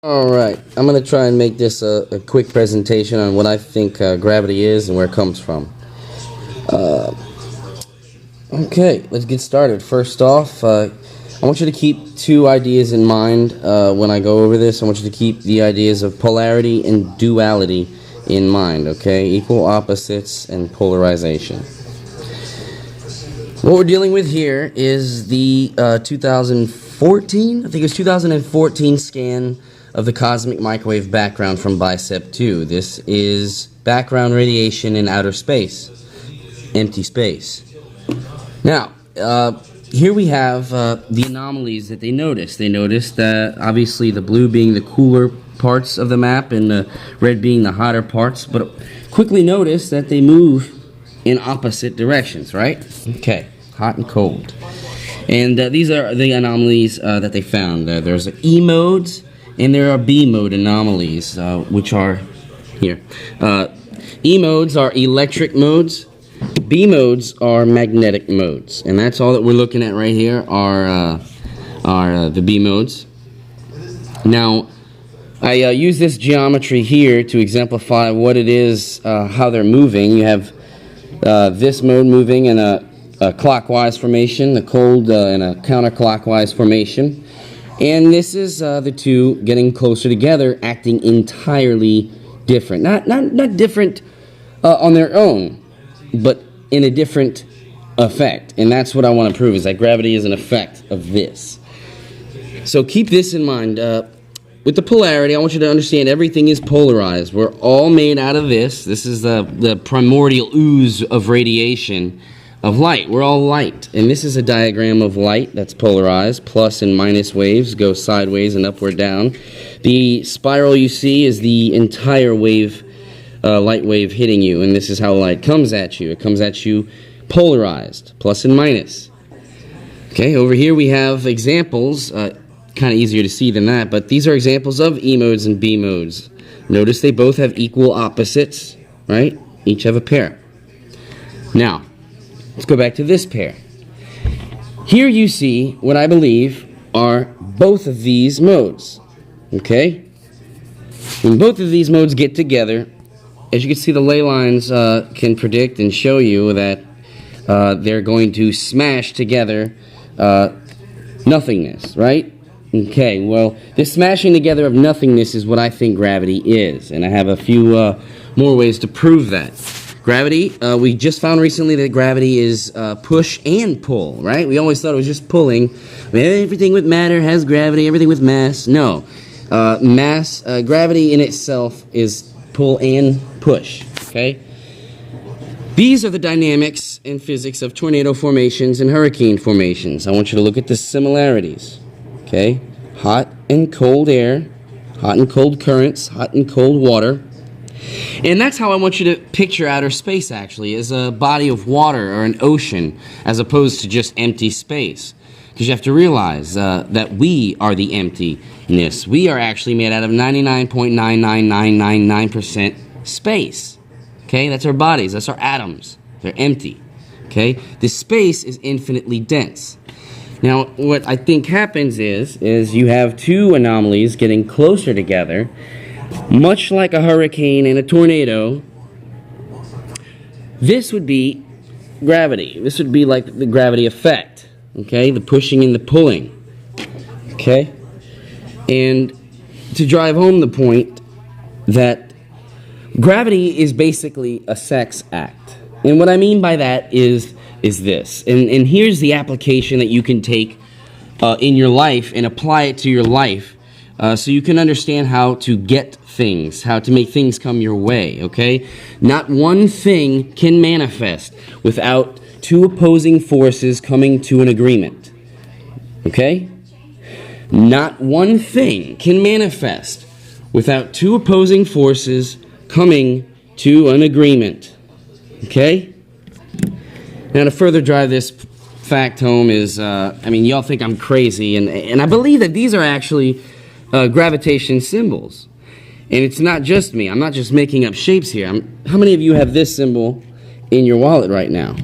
Alright, I'm going to try and make this a quick presentation on what I think gravity is and where it comes from. Okay, let's get started. First off, I want you to keep two ideas in mind when I go over this. I want you to keep the ideas of polarity and duality in mind, okay? Equal opposites and polarization. What we're dealing with here is the 2014, I think it was 2014 scan of the cosmic microwave background from BICEP 2. This is background radiation in outer space, empty space. Now, here we have the anomalies that they noticed. They noticed that obviously the blue being the cooler parts of the map and the red being the hotter parts, but quickly notice that they move in opposite directions, right? Okay, hot and cold. And these are the anomalies that they found. There's E modes and there are B mode anomalies, which are here. E modes are electric modes. B modes are magnetic modes, and that's all that we're looking at right here are the B modes. Now, I use this geometry here to exemplify what it is, how they're moving. You have this mode moving in a clockwise formation, the cold in a counterclockwise formation, and this is the two getting closer together, acting entirely different. Not different on their own, but in a different effect. And that's what I want to prove, is that gravity is an effect of this. So keep this in mind. With the polarity, I want you to understand everything is polarized. We're all made out of this. This is the primordial ooze of radiation of light. We're all light. And this is a diagram of light that's polarized. Plus and minus waves go sideways and upward down. The spiral you see is the entire wave, light wave hitting you. And this is how light comes at you. It comes at you polarized, plus and minus. Okay, over here we have examples. Kind of easier to see than that, but these are examples of E modes and B modes. Notice they both have equal opposites, right? Each have a pair. Now, let's go back to this pair. Here you see what I believe are both of these modes, okay? When both of these modes get together, as you can see, the ley lines can predict and show you that they're going to smash together nothingness, right? Okay, well, this smashing together of nothingness is what I think gravity is, and I have a few more ways to prove that. Gravity, we just found recently that gravity is push and pull, right? We always thought it was just pulling. Everything with matter has gravity, everything with mass. No. Gravity in itself is pull and push, okay? These are the dynamics and physics of tornado formations and hurricane formations. I want you to look at the similarities. Okay, hot and cold air, hot and cold currents, hot and cold water. And that's how I want you to picture outer space, actually, as a body of water or an ocean, as opposed to just empty space. Because you have to realize that we are the emptiness. We are actually made out of 99.99999% space. Okay, that's our bodies, that's our atoms. They're empty. Okay, this space is infinitely dense. Now, what I think happens is you have two anomalies getting closer together, much like a hurricane and a tornado. This would be gravity. This would be like the gravity effect, okay? The pushing and the pulling, okay? And to drive home the point that gravity is basically a sex act. And what I mean by that is this. And here's the application that you can take in your life and apply it to your life so you can understand how to get things, how to make things come your way, okay? Not one thing can manifest without two opposing forces coming to an agreement, okay? Not one thing can manifest without two opposing forces coming to an agreement, okay? Now, to further drive this fact home is, y'all think I'm crazy, and I believe that these are actually gravitation symbols. And it's not just me. I'm not just making up shapes here. How many of you have this symbol in your wallet right now?